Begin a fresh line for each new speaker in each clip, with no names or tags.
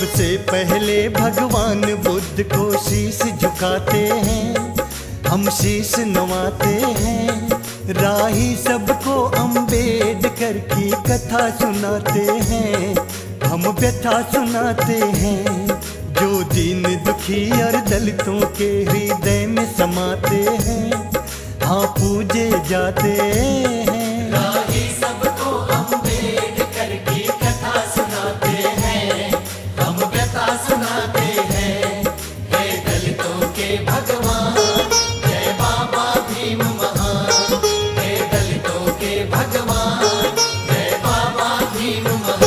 सबसे पहले भगवान बुद्ध को शीश झुकाते हैं, हम शीश नवाते हैं। राही सबको अम्बेडकर की कथा सुनाते हैं, हम व्यथा सुनाते हैं। जो दीन दुखी और दलितों के हृदय में समाते हैं, हाँ पूजे जाते हैं।
राही सबको अम्बेडकर की कथा सुनाते हैं, हम व्यथा सुनाते हैं। हे दलितों के भगवान, जय बाबा भीम महान। हे दलितों के भगवान, जय बाबा भीम महान।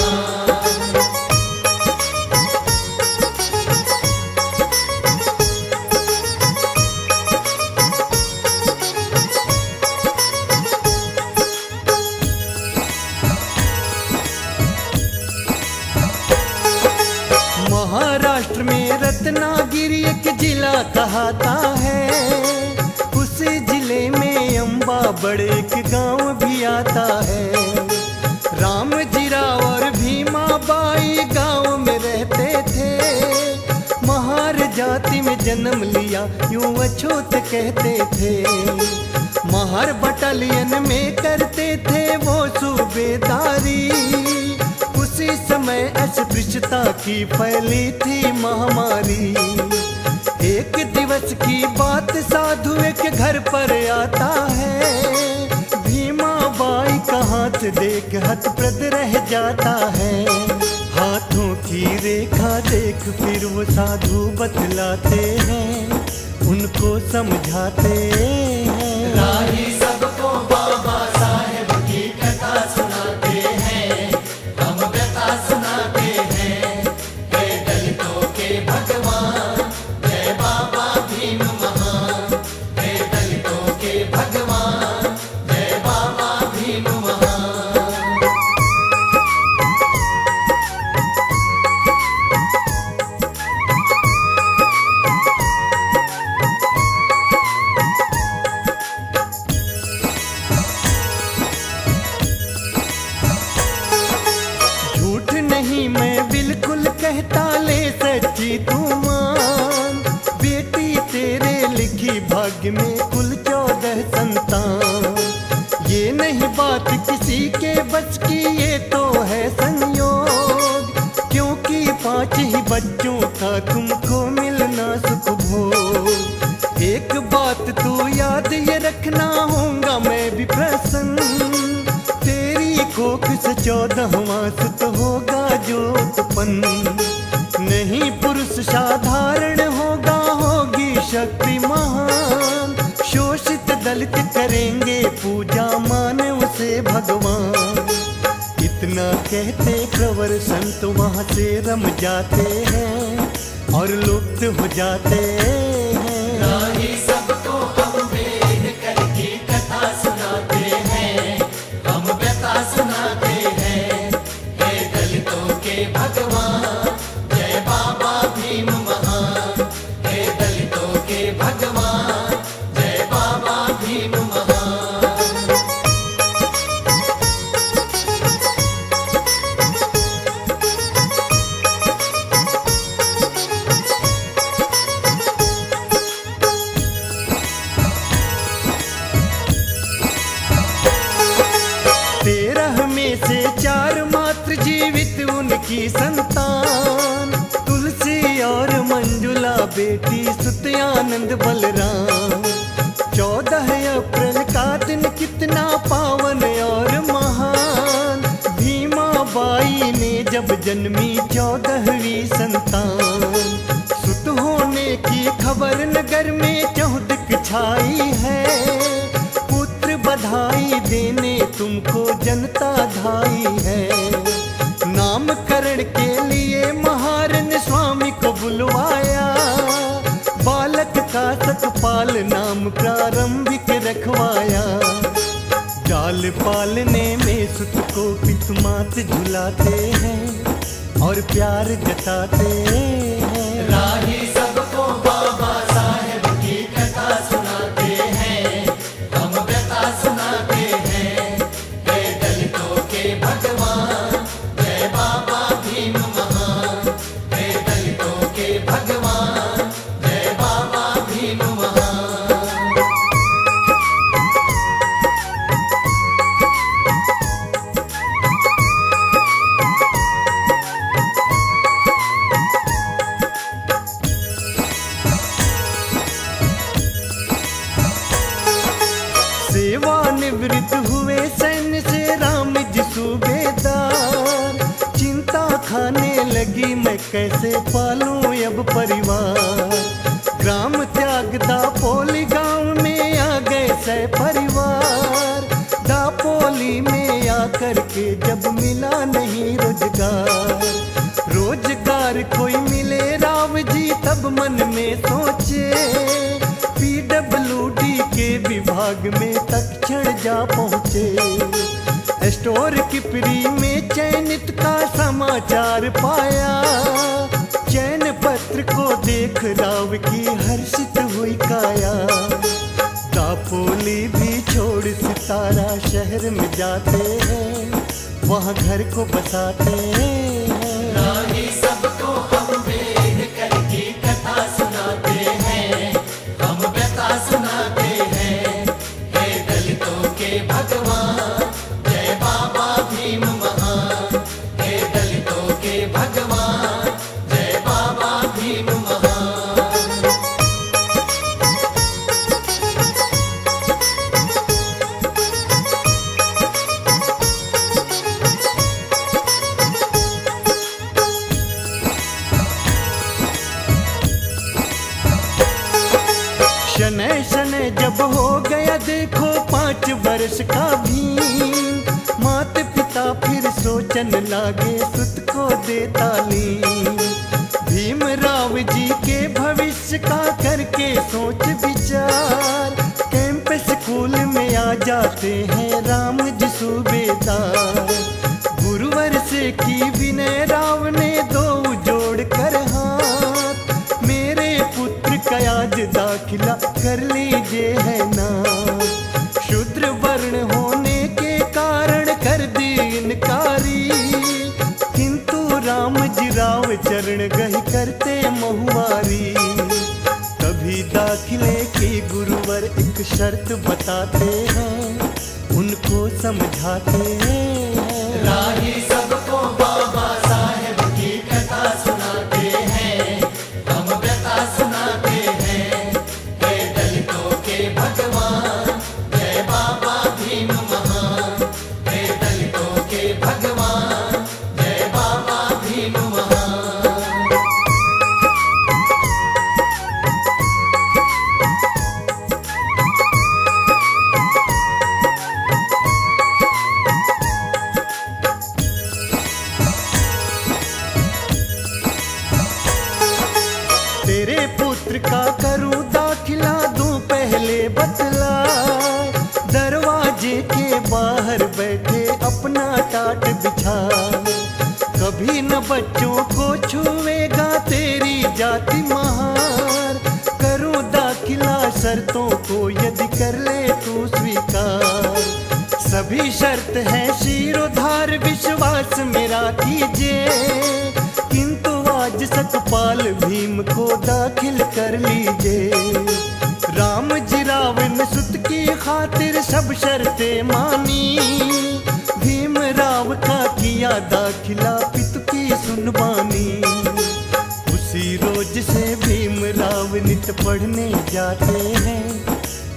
महाराष्ट्र में रत्नागिरी एक जिला कहता है, उस जिले में अम्बा बड़े एक गांव भी आता है। रामजीराव और भीमाबाई गांव में रहते थे, महार जाति में जन्म लिया यूं अछूत कहते थे। महार बटालियन में करते थे वो सूबेदारी, उसी समय अस्पृश्यता की फैली थी महामारी। एक दिवस की बात साधु एक घर पर आता है, भीमाबाई का हाथ देख हतप्रद रह जाता है। हाथों की रेखा देख फिर वो साधु बतलाते हैं, उनको समझाते हैं।
राही सबको बाबा साहेब की कथा सुनाते हैं, हम व्यथा सुनाते हैं। हे दलितों के भगवान, जय बाबा भीम महान। हे दलितों के भगवान, जय बाबा भीम महान।
झूठ नहीं मैं बिल्कुल कहता, ले सच्ची तू मान। बेटी तेरे लिखी भाग्य में कुल 14 संतान। ये नहीं बात किसी के बस की, ये तो है संयोग, क्योंकि 5 ही बच्चों का तुमको मिलना सुख भोग। एक बात तू याद ये रखना, होगा मैं भी प्रसन्न, तेरी कोख से 14वां सुत होगा जो उत्पन्न। नहीं पुरुष साधारण होगा, होगी शक्ति महान। शोषित दलित करेंगे पूजा, माने उसे भगवान। इतना कहते प्रवर संत वहाँ से रम जाते हैं और लुप्त हो जाते हैं।
राही सबको अम्बेडकर की कथा सुनाते हैं, हम व्यथा सुनाते हैं। हे दलितों के भगवान, जय बाबा भीम महान। हे दलितों के भगवान, जय बाबा भीम महान।
में से 4 मात्र जीवित उनकी संतान, तुलसी और मंजुला बेटी सुत आनंद बलराम। 14 अप्रैल का दिन कितना पावन और महान, भीमाबाई ने जब जन्मी 14वीं संतान। सुत होने की खबर नगर में चहुदिक छाई है, पुत्र बधाई देने तुमको जनता धाई है। नामकरण के लिए महार ने स्वामी को बुलवाया, बालक का सतपाल नाम प्रारंभिक रखवाया। जाल पालने में सुत को पितमात झुलाते हैं और प्यार जताते हैं।
राही सबको बाबा साहेब की कथा सुनाते हैं, हम व्यथा सुनाते हैं। हे दलितों के भगवान, जय बाबा भीम महान। हे
लगी मैं कैसे पालूं अब परिवार। ग्राम त्याग दापोली गांव में आ गए सह परिवार। दापोली में आकर के जब मिला नहीं रोजगार, रोजगार कोई मिले राव जी तब मन में सोचे। PWD के विभाग में तत्क्षण जा पहुँचे। स्टोर किपरी में चयनित का समाचार पाया। चयन पत्र को देख राव की हर्षित हुई काया। दापोली भी छोड़ सितारा शहर में जाते हैं, वहाँ घर को बसाते हैं।
राही सबको हम बेहकर की कथा सुनाते हैं, हम व्यथा सुनाते हैं। हे दलितों के भगवान, जय बाबा भीम महान। हे दलितों के भगवान, जय बाबा भीम महान।
शनै शनै जब हो गया देखो 5 वर्ष का भीम, माता पिता फिर सोचन लागे सुत को दे तालीम। भीमराव जी के भविष्य का करके सोच विचार, कैंप स्कूल में आ जाते हैं राम जी सूबेदार। गुरुवर से की विनय राव ने 2 जोड़ कर हाथ, मेरे पुत्र का आज दाखिला कर लीजिए है ना। शूद्र वर्ण होने के कारण कर दी इनकारी, किंतु राम जी राव चरण गही करते महुआरी। तभी दाखिले की गुरुवर एक शर्त बताते हैं, उनको समझाते हैं।
राही सबको बाबा साहेब की कथा सुनाते हैं, हम व्यथा सुनाते हैं। हे दलितों के भगवान, जय बाबा भीम महान। हे दलितों के भगवान, जय बाबा भीम महान।
तेरे पुत्र का करूं दाखिला दूं पहले बतला। दरवाजे के बाहर बैठे अपना टाट बिछा, कभी न बच्चों को छुएगा तेरी जाति महार। करूं दाखिला शर्तों को यदि कर ले तू स्वीकार। सभी शर्त है शिरोधार विश्वास मेरा कीजिए, किंतु आज सकपाल भीम को दाखिल कर लीजिए। राम जी राव ने सुत की खातिर सब शर्तें मानी, भीम राव का किया दाखिला पितु की सुनवानी। उसी रोज से भीम राव नित पढ़ने जाते हैं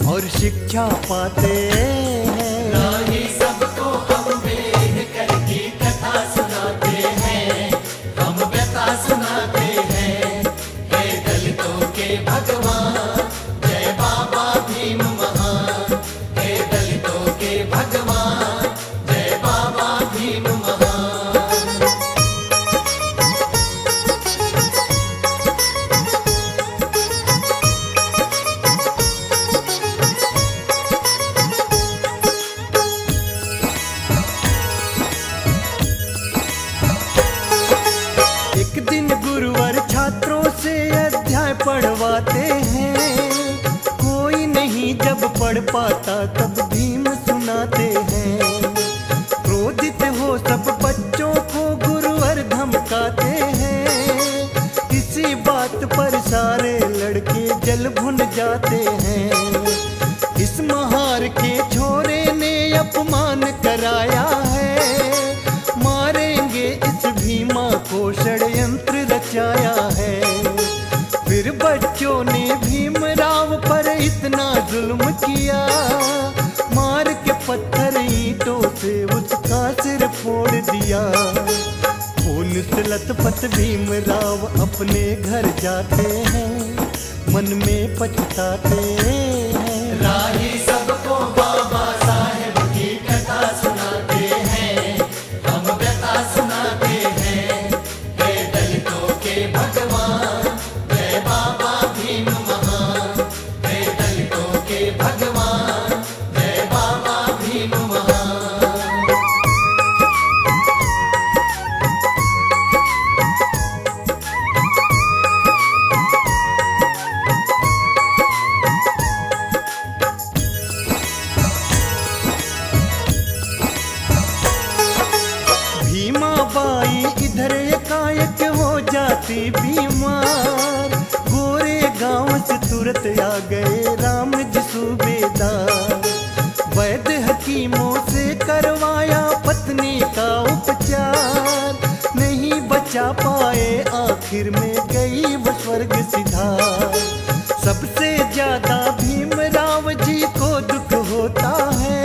और शिक्षा पाते हैं।
राही सबको हम बेहकर की कथा सुनाते हैं, हम व्यथा सुनाते हैं। हे दलितों के भगवान, जय बाबा भीम महान। हे दलितों के भगवान, जय बाबा भीम महान।
एक दिन गुरुवर छात्रों से अध्याय पढ़वाते हैं, कोई नहीं जब पढ़ पाता तब भीम सुनाते हैं। क्रोधित हो सब बच्चों को गुरुवर धमकाते हैं, इसी बात पर सारे लड़के जल भुन जाते हैं। इस महार के छोरे ने अपमान कराया है, मारेंगे इस भीमा को षड्यंत्र रचाया है। फिर बच्चों ने भीमराव पर इतना जुल्म किया, मार के पत्थर ईंटों से उसका सिर फोड़ दिया। खून से लथपथ वापस भीमराव अपने घर जाते हैं, मन में पछताते हैं।
राही सबको बाबा साहेब की कथा सुनाते हैं, हम व्यथा सुनाते हैं। हे दलितों के भगवान, जय बाबा भीम महान। हे दलितों के भगवान, जय बाबा भीम महान।
भीमाबाई इधर एकाएक हो जाती बीमार, गोरे गांव से तुरंत आ गए राम जी सूबेदार। वैद्य हकीमों से करवाया पत्नी का उपचार, नहीं बचा पाए आखिर में गई वो स्वर्ग सिधार। सबसे ज्यादा भीमराव जी को दुख होता है,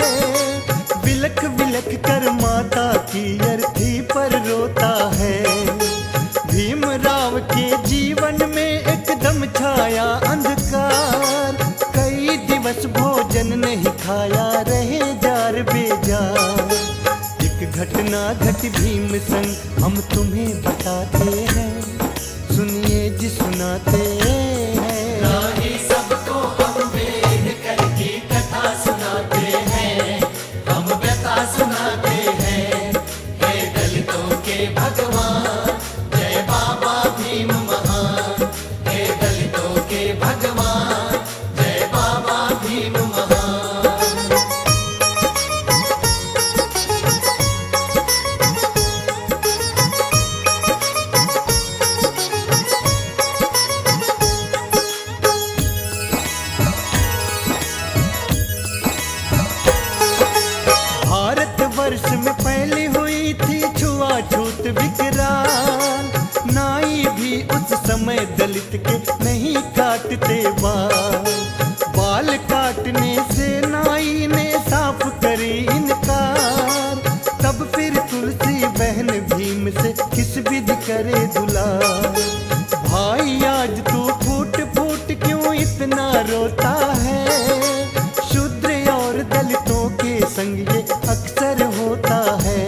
बिलख बिलख कर माता की अर्थी पर रोता है। भीमराव के जीवन में एकदम छाया अंधकार, कई दिवस भोजन नहीं खाया, रहे जार बेजार। एक घटना घटी भीम संग हम तुम्हें बताते हैं, सुनिए जी सुनाते हैं।
राही सबको अम्बेडकर की कथा सुनाते हैं, हम व्यथा सुनाते हैं। हे दलितों के भगवान, जय बाबा भीम महान। हे दलितों के भगवान, जय बाबा भीम महान।
भारतवर्ष में पहले हुई थी छुआछूत विकराल, नाई भी उस समय दलित के नहीं काटते बाल। बाल काटने से नाई ने साफ करी इनकार, तब फिर तुलसी बहन भीम से किस विधि करे दुलार। भाई आज तू फूट फूट क्यों इतना रोता है, शूद्र और दलितों के संग ये अक्सर होता है।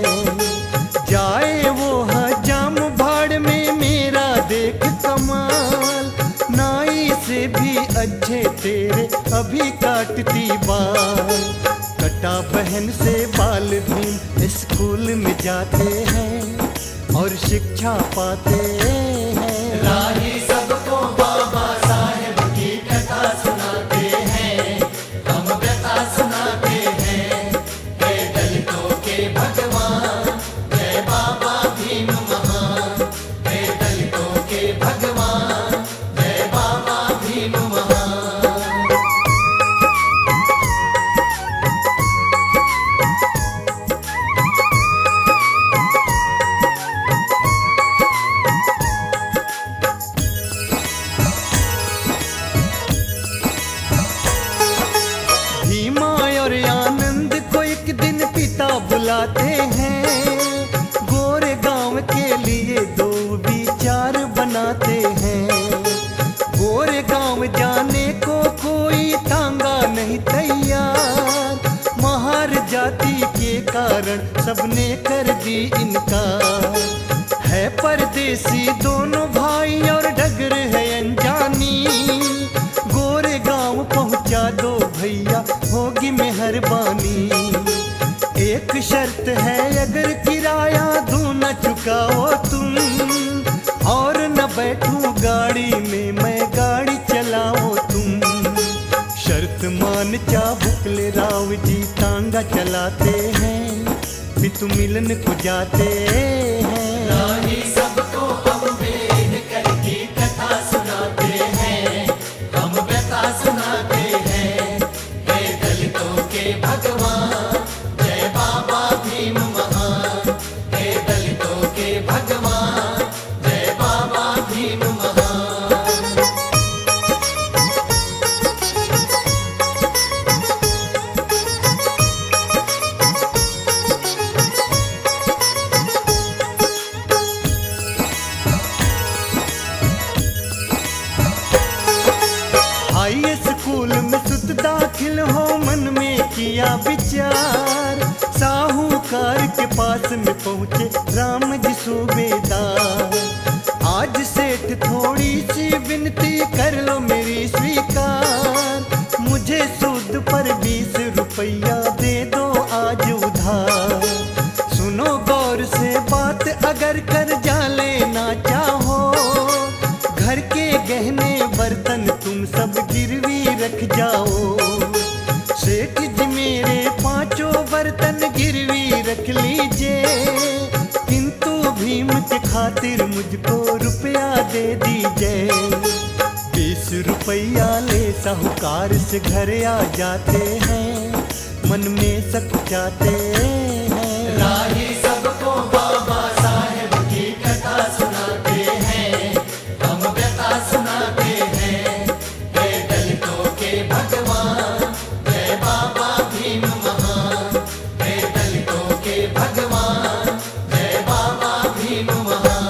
जाए वो हजाम भाड़ में मेरा देख कमाल, नाई से भी अच्छे तेरे अभी काटती बाल। कटा बहन से बाल भीम स्कूल में जाते हैं और शिक्षा पाते हैं।
राही सबको बाबा साहेब की कथा सुनाते हैं, हम व्यथा सुनाते हैं। हे दलितों के भगवान, जय बाबा भीम महान। हे दलितों के भगवान, जय बाबा भीम महान।
भीमा और आनंद को एक दिन पिता बुलाते हैं, गोरे गांव के लिए दो विचार बनाते हैं। गोरे गांव जाने को कोई तांगा नहीं तैयार, महार जाति के कारण सबने कर दी इनकार। है परदेसी दोनों भाई और डगर है अनजानी, गोरे गांव पहुंचा दो भैया होगी मेहरबानी। एक शर्त है अगर किराया दूं न चुकाओ तुम, और न बैठूं गाड़ी में मैं गाड़ी चलाओ तुम। शर्त मान चाबुकले राव जी तांगा चलाते हैं, पितु मिलन को जाते हैं।
राही सबको अम्बेडकर की कथा सुनाते हैं, हम व्यथा सुनाते हैं। हे दलितों के भगवान, जय बाबा भीम महान। हे दलितों के भगवान, जय बाबा भीम महान।
सुत दाखिल हो मन में किया विचार, साहूकार के पास में पहुँचे राम जी सूबेदार। आज सेठ थोड़ी सी विनती कर लो मेरी स्वीकार, मुझे सूद पर 20 रुपया दे दो आज उधार। सुनो गौर से बात अगर कर्जा लेना चाहो, घर के गहने बर्तन तुम सब गिरवी रख जाओ। सेठ जी मेरे 5 बर्तन गिरवी रख लीजिए, किंतु भीम के खातिर मुझको रुपया दे दीजिए। 20 रुपया ले साहूकार से घर आ जाते हैं, मन में सकुचाते हैं।
राही सबको बाबा साहेब की कथा सुनाते हैं, हम व्यथा सुनाते हैं। हे दलितों के भगवान, जय बाबा भीम महान। हे दलितों के भगवान, जय बाबा भीम महान।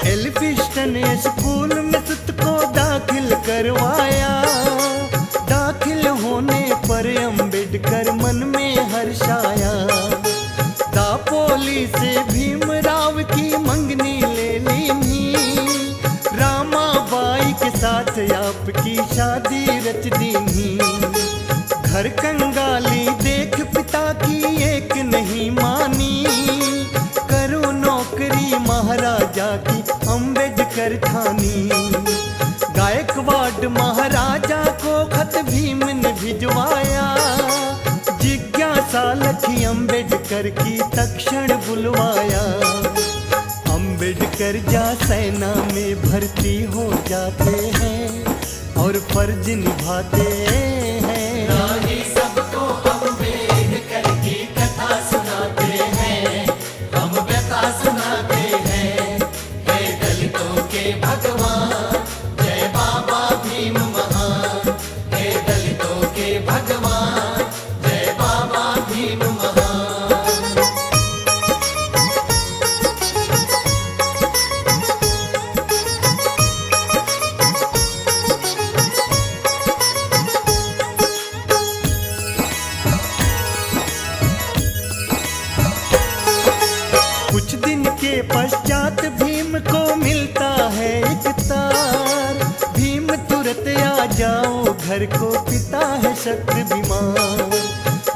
एल्फिस्टन स्कूल में सुत को दाखिल करवाया, दाखिल होने पर अम्बेडकर मन में हर्षाया। दापोली से भीमराव की मंगनी ले ली, रामाबाई के साथ आपकी शादी रच दी। घर कंगाली देख पिता की एक नहीं मानी, करो नौकरी महाराजा की अम्बेडकर ठानी। गायकवाड़ महाराजा को खत भीम ने भिजवाया, जिज्ञासा लखी अम्बेडकर की तक्षण बुलवाया। अम्बेडकर जा सेना में भर्ती हो जाते हैं और फर्ज निभाते हैं।
राही सबको अम्बेडकर की कथा सुनाते हैं, हम व्यथा सुनाते हैं। हे दलितों के भगवान, जय बाबा भीम महान। हे दलितों के भगवान, जय बाबा भीम महान।
कुछ दिन के पश्चात भीम को मिलता है एक तार, भीम तुरंत आ जाओ घर को, पिता है शक्त बीमार।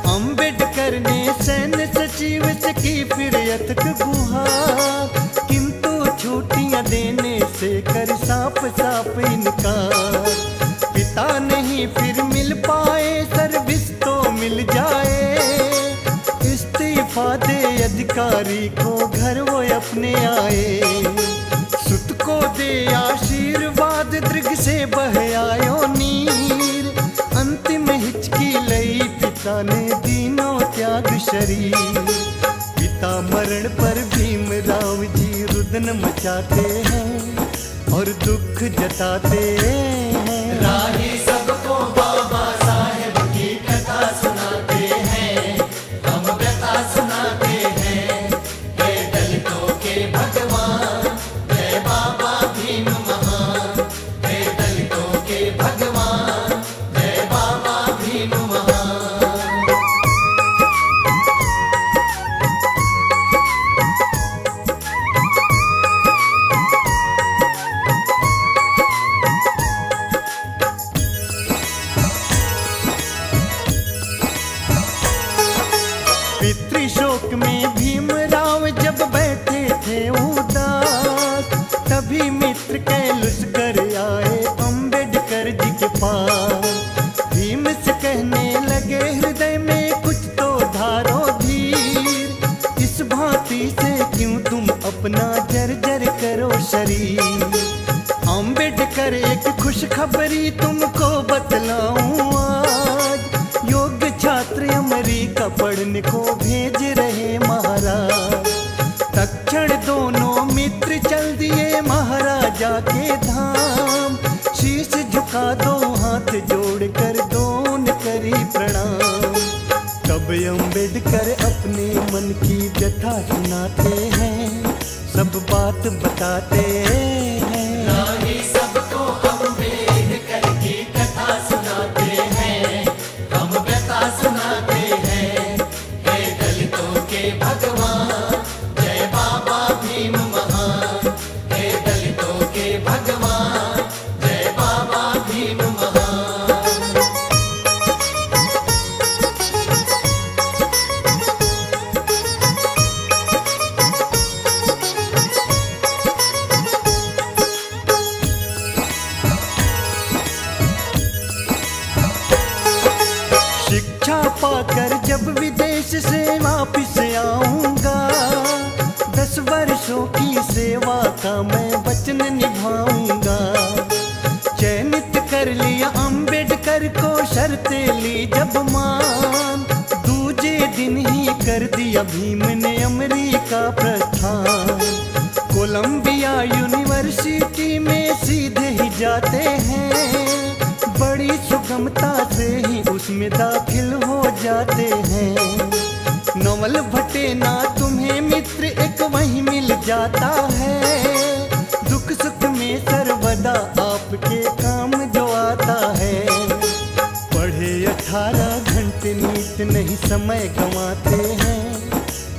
अम्बेडकर ने सैन्य सचिव से की फिर यथक गुहार, किंतु छुट्टियां देने से कर साफ साफ इनकार। पिता नहीं फिर मिल पाए, सर्विस तो मिल जाए, इस्तीफा दे अधिकारी को घर वो अपने आए। सुत को दे आशीर्वाद दृग से बह आयो नीर, अंतिम हिचकी लई पिता ने दीनों त्याग शरीर। पिता मरण पर भीमराव जी रुदन मचाते हैं और दुख जताते हैं।
राही सबको बाबा साहेब की कथा सुनाते हैं, हम व्यथा सुनाते हैं। हे दलितों के भगवान, जय बाबा भीम महान। हे दलितों के भगवान, जय बाबा भीम महान।
पितृशोक में भीमराव जब बैठे थे उदास, तभी मित्र कैलुस कर आए अम्बेडकर जी के पास। भीम से कहने लगे हृदय में कुछ तो धारो धीर, इस भांति से क्यों तुम अपना जर्जर करो शरीर। अम्बेडकर एक खुशखबरी तुमको बतलाऊं आज, योग्य छात्र अमेरिका पढ़ने को भेज रहे महाराज। तक्षण दोनों मित्र चल दिए महाराजा के धाम, शीश झुका दो हाथ सुनाते हैं, सब बात बताते हैं।
राही सबको अम्बेडकर की कथा सुनाते हैं, हम व्यथा सुनाते हैं। हे दलितों के भगवान, जय बाबा भीम महान। हे दलितों के भगवान, जय बाबा भीम महान।
शिक्षा पाकर जब विदेश से वापिस आऊंगा, 10 वर्षों की सेवा का मैं वचन निभाऊंगा। चयनित कर लिया अम्बेडकर को, शर्तें ली जब मान, दूजे दिन ही कर दिया भीम ने अमेरिका प्रस्थान। कोलंबिया यूनिवर्सिटी में सीधे ही जाते हैं, बड़ी सुगमता से ही उसमें दाखिल हो जाते हैं। नवल भटे ना तुम्हें मित्र एक वहीं मिल जाता है, दुख सुख में सर्वदा आपके काम जो आता है। पढ़े 18 घंटे नीत नहीं समय गंवाते हैं,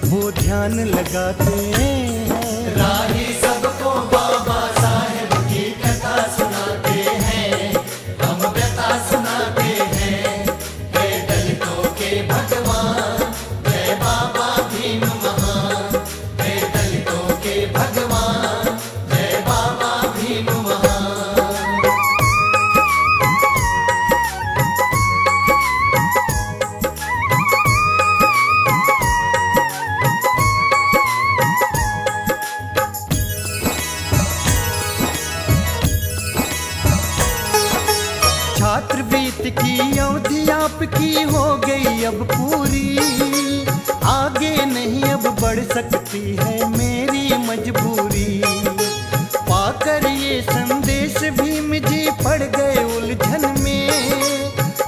वो ध्यान लगाते हैं।
राही सबको बाबा साहेब की कथा सुनाते हैं, हम व्यथा सुनाते हैं। हे दलितों के भगवान, जय बाबा भीम महान। हे दलितों के भगवान, जय बाबा भीम महान।
छात्रवृत्ति की अवधि आपकी हो गई अब पूरी, आगे नहीं अब बढ़ सकती है मेरी मजबूरी। पाकर ये संदेश भीम जी पड़ गए उलझन में,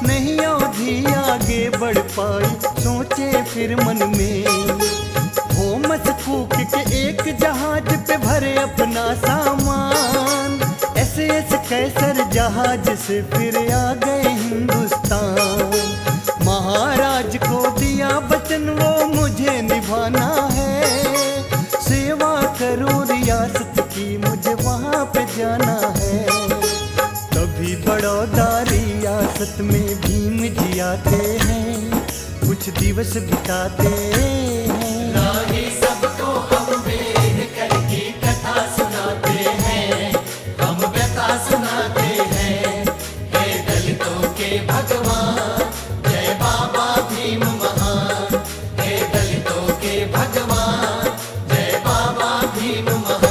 नहीं अवधि आगे बढ़ पाई सोचे फिर मन में। होमस कूक के एक जहाज पे भरे अपना सामान, SS कैसर जहाज से फिर आ गए हिंदुस्तान। महाराज को दिया वचन वो मुझे निभाना है, सेवा करो रियासत की मुझे वहाँ पे जाना है। तभी बड़ौदा रियासत में भीम जी आते हैं, कुछ दिवस बिताते हैं।
राही सबको अम्बेडकर की कथा सुनाते हैं, हम व्यथा सुनाते हैं। हे दलितों के भगवान, जय बाबा भीम महान। हे दलितों के भगवान, जय बाबा भीम महान।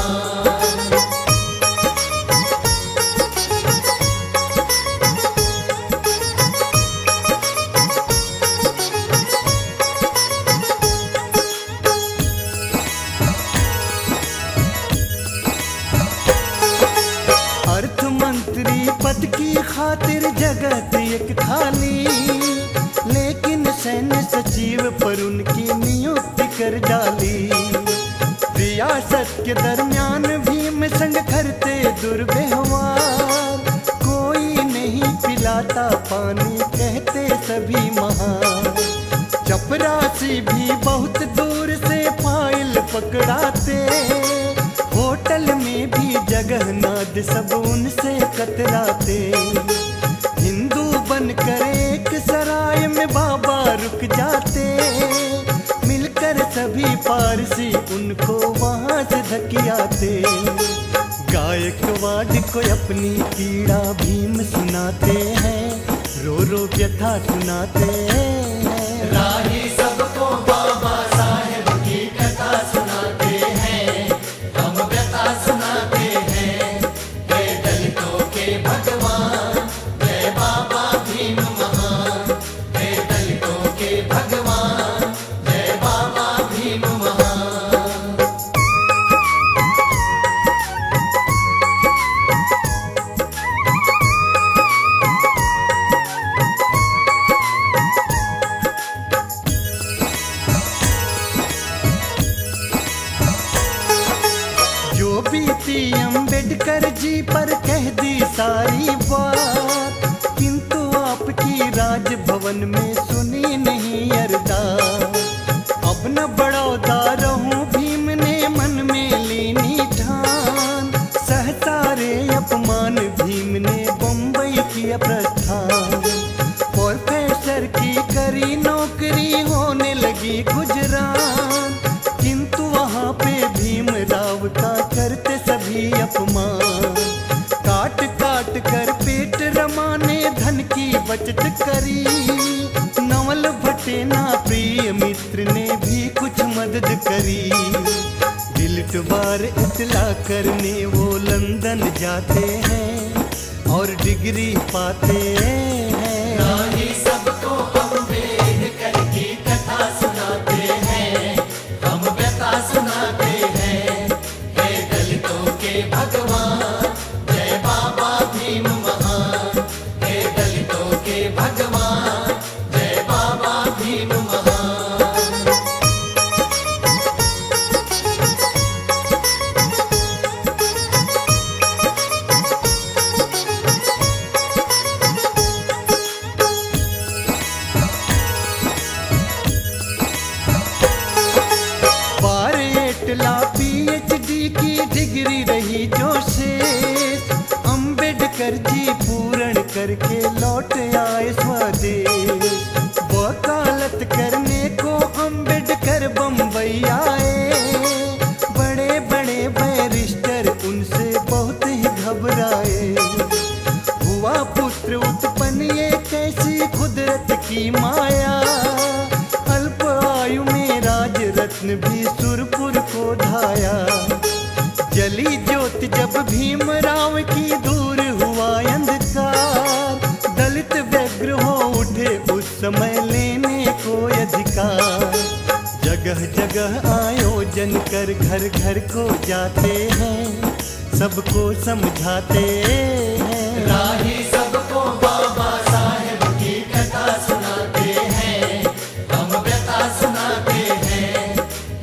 अर्थ मंत्री पद की खातिर जगत एक खाली, लेकिन सैन्य सचिव पर उनकी नियुक्ति कर डाली। रियासत के दरमियान भीम संग करते दुर्व्यवहार, कोई नहीं पिलाता पानी कहते सभी महान। चपरासी भी बहुत दूर से फाइल पकड़ाते, होटल में भी जगह ना दे सब उनसे कतराते। हिंदू बनकर एक सराय में बाबा रुक जाते, मिलकर सभी पारसी उनको वहाँ से धकियाते। गायकवाड को अपनी पीड़ा भीम सुनाते हैं, रो रो व्यथा सुनाते हैं।
राही सबको बाबा साहेब की कथा सुनाते हैं, हम व्यथा सुनाते हैं। हे दलितों के भगवान, जय बाबा भीम महान। हे दलितों के भगवान, जय बाबा भीम महान।
बीती अम्बेडकर जी पर कह दी सारी बात, किंतु आपकी राजभवन में सुनी नहीं अरदास। अब न बड़ौदा रहूं भीम ने मन में लीनी ठान, सहसारे अपमान भीम ने बम्बई किया प्रस्थान। प्रोफेसर की करी नौकरी होने लगी गुजरात, किंतु वहाँ पे भीमराव का करते सभी अपमान। काट काट कर पेट रमाने धन की बचत करी, नवल भटेना प्रिय मित्र ने भी कुछ मदद करी। दिलटवार इतला करने वो लंदन जाते हैं और डिग्री पाते हैं।
राही सबको अम्बेडकर की कथा सुनाते हैं, हम व्यथा सुनाते हैं। हे दलितों के भगवान, जय बाबा भीम महान। हे दलितों के भगवान, जय बाबा भीम महान।
पीएचडी की डिग्री रही जो शेष, अम्बेडकर जी पूर्ण करके लौट आए स्वदेश। वकालत करने को अम्बेडकर बम्बई आए, बड़े बड़े बैरिस्टर उनसे बहुत ही घबराए। हुआ पुत्र उत्पन्न ये कैसी कुदरत की माया, अल्प आयु में राज रत्न भी सुरपुर को धाया। जली ज्योति जब भीमराव की दूर हुआ अंधकार, दलित व्यग्र हो उठे उस समय लेने को अधिकार। जगह जगह आयोजन कर घर घर को जाते हैं, सबको समझाते हैं।
राही सबको बाबा साहेब की कथा सुनाते हैं, हम व्यथा सुनाते हैं।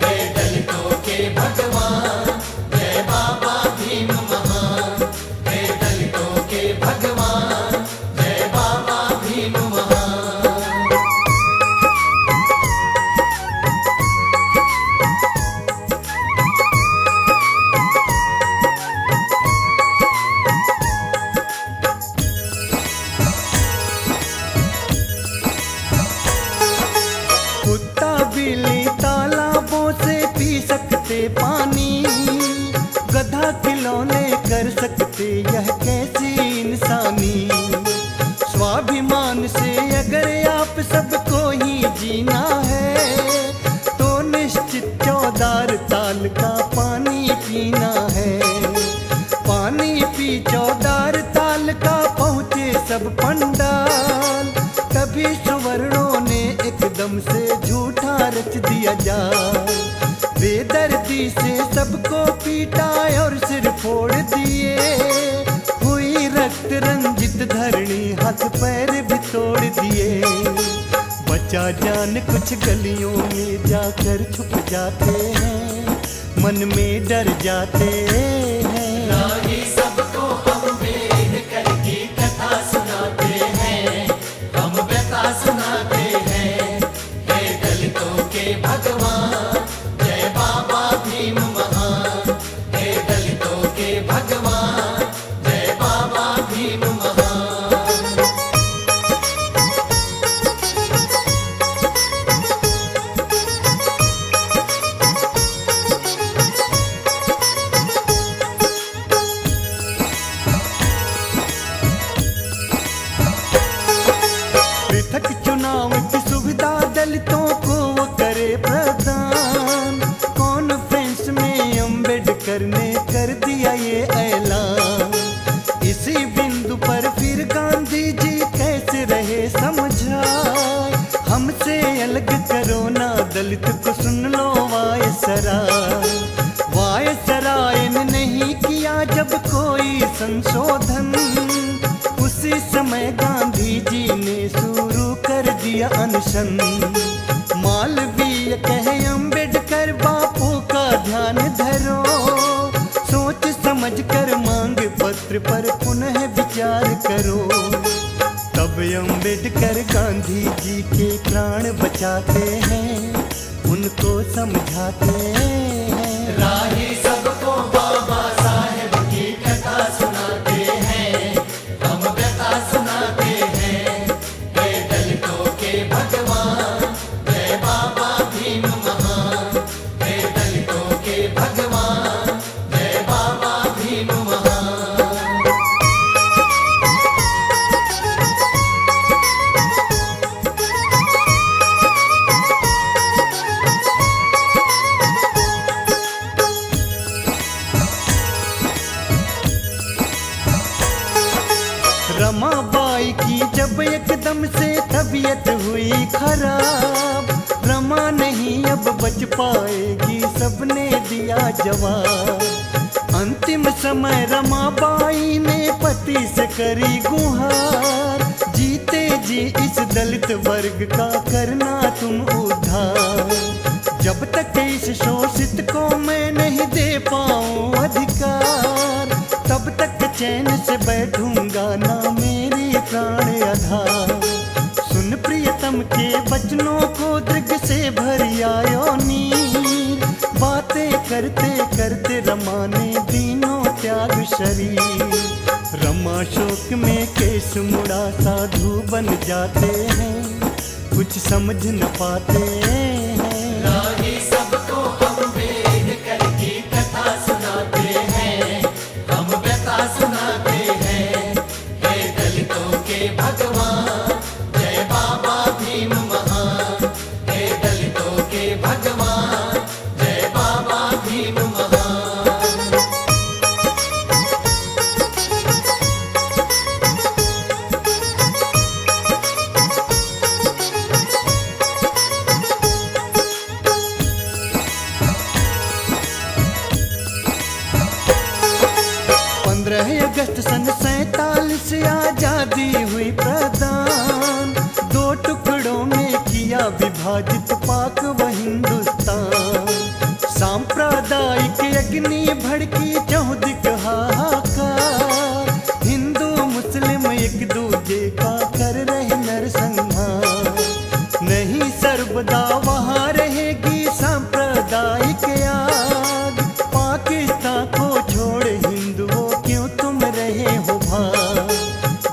हे दलितों के भगवान, जय बाबा भीम महान। हे दलितों के भगवान, जय बाबा भीम महान।
कुत्ता बिल्ली तालाबों से पी सकते पानी, गधा खिलौने कर सकते यह कैसी इंसानी। स्वाभिमान से अगर आप सबको ही जीना है, तो निश्चित 14 ताल का पानी पीना है। पानी पी 14 ताल का पहुँचे सब पंडाल, कभी सुवर्णों ने एकदम से झूठा रच दिया जाल। बेदर्दी से सबको पीटा और सिर फोड़ दिए, हुई रक्त रंजित धरणी हाथ पैर भी तोड़ दिए। बचा जान कुछ गलियों में जाकर छुप जाते हैं, मन में डर जाते हैं।
राही सबको अम्बेडकर की कथा सुनाते हैं, हम व्यथा सुनाते हैं। हे दलितों के भगवान, जय बाबा भीम महान। हे दलितों के भगवान, जय बाबा भीम महान।
पृथक चुनाव की सुविधा दलितों को वो करे प्रदान, कॉन्फ्रेंस में अम्बेडकर ने कर दिया ये ऐलान। इसी बिंदु पर फिर गांधी जी कैसे रहे समझाए, हमसे अलग करो ना दलित को सुन लो वायसराय। वायसराय ने नहीं किया जब कोई संशोधन, उसी समय गांधी जी ने शुरू कर दिया अनशन। मालवीय कहे अम्बेडकर बापू का ध्यान धरो, सोच समझ समझकर मांग पत्र पर पुनः विचार करो। तब अम्बेडकर गांधी जी के प्राण बचाते हैं, उनको समझाते हैं।
राही सबको बाबा साहेब की कथा सुनाते हैं, हम व्यथा सुनाते हैं। जय दलितों के भगवान, जय बाबा भीम महान। जय दलितों के भगवान, जय बाबा भीम महान।
रमाबाई की जब एकदम से तबीयत हुई खराब, रमा नहीं अब बच पाएगी, सबने दिया जवाब। अंतिम समय रमाबाई ने पति से करी गुहार, जीते जी इस दलित वर्ग का करना तुम उद्धार। जब तक इस शोषित को मैं नहीं दे पाऊं अधिकार, तब तक चैन से बैठूंगा ना मेरी प्राण आधार। सुन प्रियतम के वचनों को दृग से भरी आयो नीर, बातें करते करते रमा ने तीनों त्याग शरीर। रमा शोक में केस मुड़ा साधु बन जाते हैं, कुछ समझ न पाते हैं।
राही सबको अम्बेडकर की कथा सुनाते हैं, हम व्यथा सुनाते हैं। जय दलितों के भगवान, जय बाबा भीम महान। जय दलितों के भगवान, जय बाबा भीम महान।
अगस्त सन 47 आजादी हुई प्रदान, दो टुकड़ों में किया विभाजित पाक व हिंदुस्तान। सांप्रदायिक अग्नि भड़की चौदिक हाहाकार, हिंदू मुस्लिम एक दूजे का कर रहे नरसंहार। नहीं सर्वदा वहाँ रहेगी सांप्रदायिक आग, पाकिस्तान को छोड़ हिंदुओं क्यों तुम रहे हो भाग।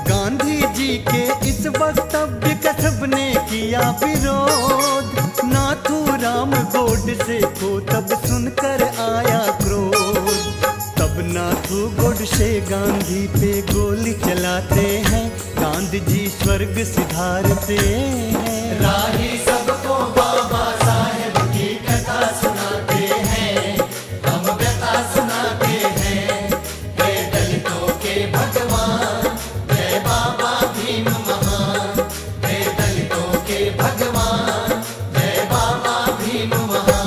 गांधी जी के इस वक्तव्य का सबने किया विरोध, नाथूराम गोडसे को तब सुनकर आया क्रोध। तब नाथू गोडसे गांधी पे गोली चलाते हैं, गांधी जी स्वर्ग सिधारते हैं।
राही सबको बाबा साहेब की कथा सुनाते हैं, हम व्यथा सुनाते हैं। जय दलितों के भगवान, जय बाबा भीम महान। जय दलितों के भगवान, जय बाबा भीम महान।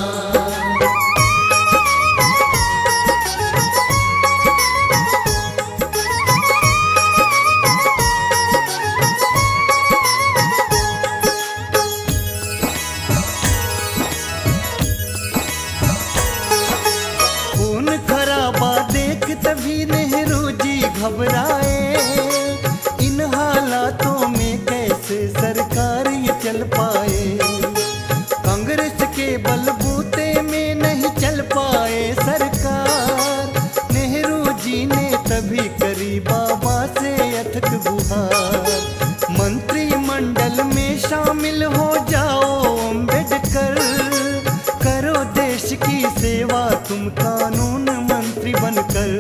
तभी नेहरू जी घबराए, इन हालातों में कैसे सरकार ये चल पाए। कांग्रेस के बलबूते में नहीं चल पाए सरकार, नेहरू जी ने तभी करी बाबा से अथक गुहार। मंत्रिमंडल में शामिल हो जाओ अम्बेडकर, करो देश की सेवा तुम कानून मंत्री बनकर।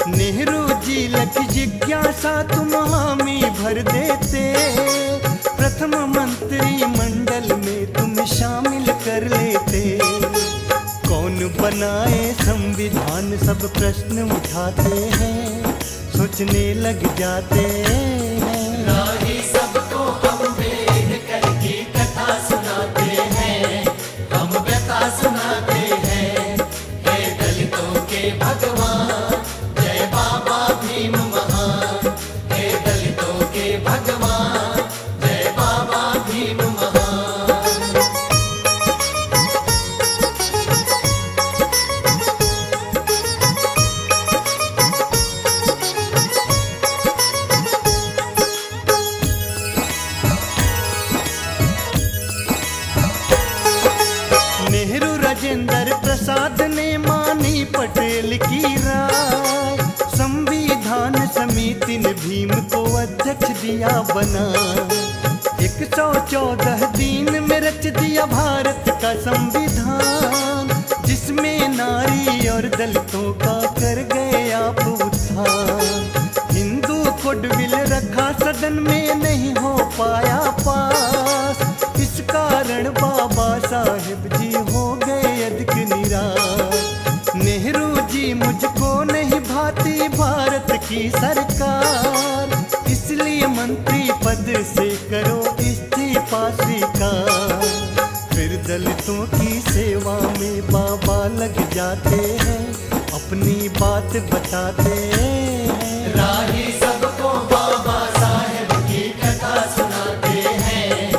नेहरू जी लख जिज्ञासा तुम हामी भर देते, प्रथम मंत्री मंडल में तुम शामिल कर लेते। कौन बनाए संविधान सब प्रश्न उठाते हैं, सोचने लग जाते हैं।
राही सबको अम्बेडकर की कथा सुनाते हैं, हम व्यथा सुनाते हैं। जय दलितों के भगवान, जय बाबा भीम महान। जय दलितों के भगवान, जय बाबा भीम महान।
दिल की राय। संविधान समिति ने भीम को अध्यक्ष दिया बना। 114 दिन में रच दिया भारत का संविधान, जिसमें नारी और दलितों का कर गए आप उत्थान। हिंदू कोड बिल रखा सदन में नहीं हो पाया पास, इस कारण बाबा साहेब जी हो गए अधिक निराश। नेहरू जी मुझको नहीं भाती भारत की सरकार, इसलिए मंत्री पद से करो इस्तीफा स्वीकार। फिर दलितों की सेवा में बाबा लग जाते हैं, अपनी बात बताते हैं।
राही सबको बाबा साहेब की कथा सुनाते हैं,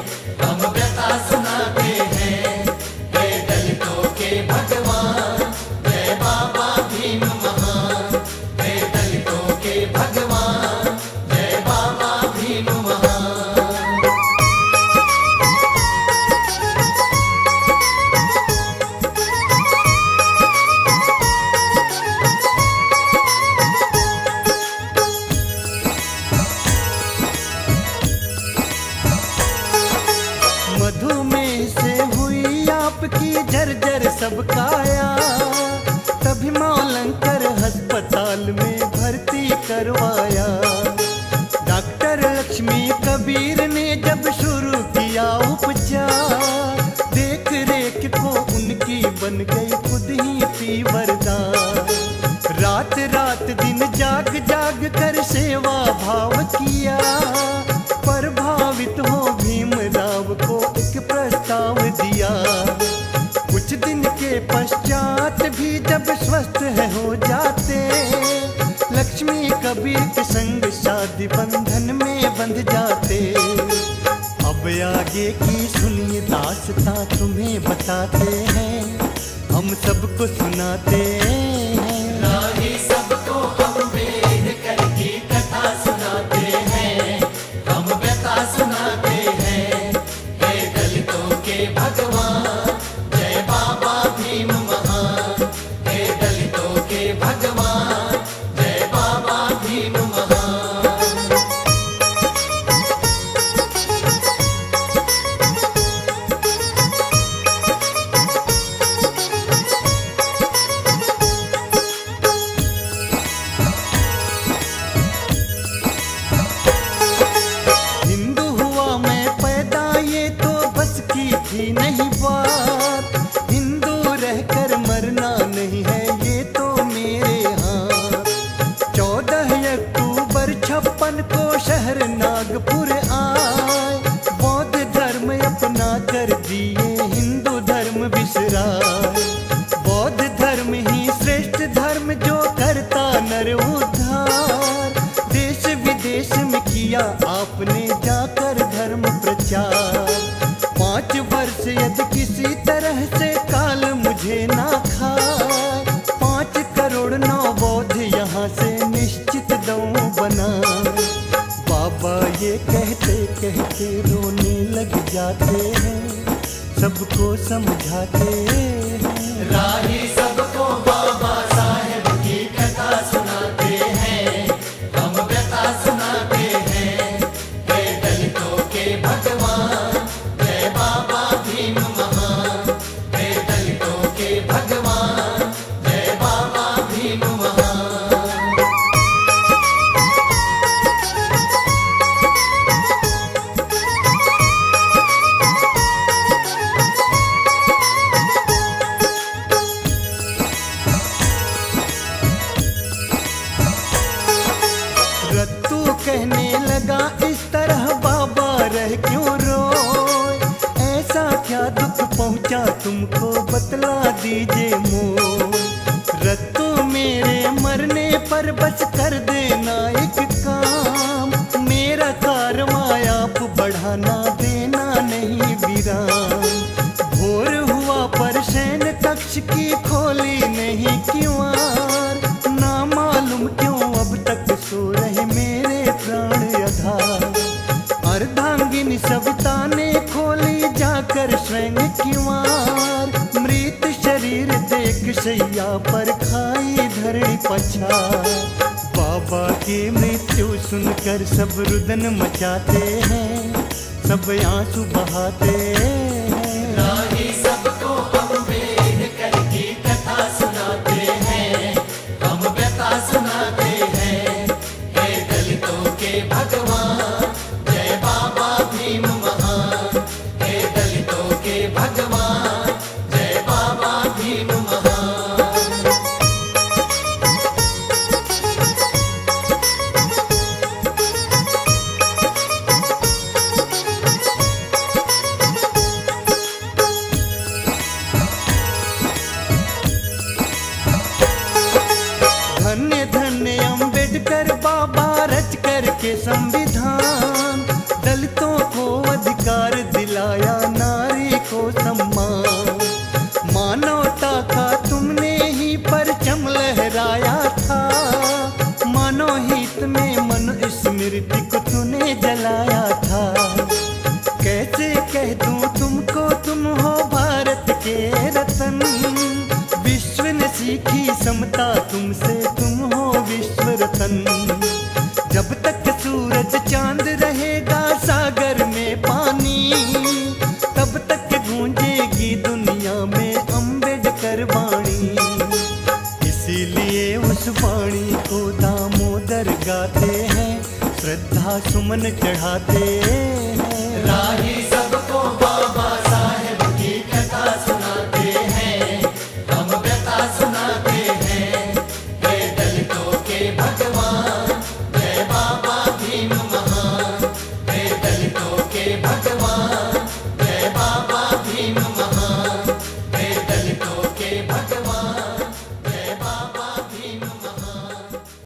हम व्यथा सुनाते हैं। जय दलितों के भगवान, जय बाबा भीम महान। जय दलितों के भगवान, जय बाबा भीम महान।
मधुमेह से हुई आपकी जर्जर सब काया, तभी मौलंकर अस्पताल में भर्ती करवाया। डॉक्टर लक्ष्मी कबीर ने जब शुरू किया उपचार, देख रेख को उनकी बन गई खुद ही फीवरदार। रात रात दिन जाग जाग कर सेवा भाव किया, प्रभावित हो भीमराव को एक प्रस्ताव दिया। कुछ दिन के पश्चात भी जब स्वस्थ है हो जाते, लक्ष्मी कबीर के संग शादी बंधन में बंध जाते। अब आगे की सुनिए दास्तां तुम्हें बताते हैं, हम सबको सुनाते हैं।
राही सबको अम्बेडकर की कथा सुनाते हैं, हम व्यथा सुनाते हैं। जय दलितों के भगवान, जय बाबा भीम महान। जय दलितों के भगवान, जय बाबा भीम महान।
हिंदू हुआ मैं पैदा ये तो बस की थी नहीं बात, हिंदू रहकर मरना नहीं है ये तो मेरे हाथ। 14 अक्टूबर 56 को शहर नागपुर आए, बौद्ध धर्म अपना कर दिए हिंदू धर्म बिसराए। बौद्ध धर्म ही श्रेष्ठ धर्म जो करता नर उद्धार, देश विदेश में किया आपने जाकर धर्म प्रचार। 5 वर्ष यदि किसी तरह से काल मुझे ना खाए, 5 करोड़ 9 बौद्ध यहाँ से निश्चित दऊं बना। बाबा ये कहते कहते रोने लग जाते हैं, सबको समझाते हैं।
राही सबको बाबा साहेब की कथा सुनाते हैं, हम व्यथा सुनाते हैं। जय दलितों के भगवान, जय बाबा भीम महान। जय दलितों के भगवान, जय बाबा भीम महान।
रत्तू कहने लगा इस तरह बाबा रह क्यों रोए, ऐसा क्या दुख पहुंचा तुमको बतला दीजिए मोर। रत्तू मेरे मरने पर बस कर देना एक काम, मेरा कारवां आप बढ़ाना देना नहीं विराम। भोर हुआ पर शयन कक्ष की खोली नहीं किवार, ना मालूम क्यों अब तक सो रहे मेरे प्राण आधार। अर्धांगिनी सविता ने खोली जाकर स्वयं किवार, मृत शरीर देख शैया पर खाई धर नहीं पछाड़। बाबा की मृत्यु सुनकर सब रुदन मचाते हैं, सब आंसू बहाते हैं।
राही सबको अम्बेडकर की कथा सुनाते हैं, हम व्यथा सुनाते हैं। हे दलितों के भगवान, जय बाबा भीम महान। हे दलितों के भगवान, जय बाबा भीम महान।
धन्य धन्य अम्बेडकर बाबा रच करके संविधान, दलितों को अधिकार दिलाया, नारी को सम्मान। मानवता का तुमने ही परचम लहराया था, मानव हित में मनु स्मृति को तूने जलाया था। कैसे कह दूं तुमको तुम हो भारत के रतन, विश्व ने सीखी समता तुमसे, तुम हो विश्व रतन। जब तक सूरज चांद रहेगा सागर में पानी, तब तक गूंजेगी दुनिया में अम्बेडकर वाणी। इसीलिए उस वाणी को दामोदर गाते हैं, श्रद्धा सुमन चढ़ाते हैं।
राही सबको बाबा साहेब की कथा सुनाते हैं, हम व्यथा सुनाते हैं। हे दलितों के भगवान, जय बाबा भीम महान। हे दलितों के भगवान, जय बाबा भीम महान। हे दलितों के भगवान।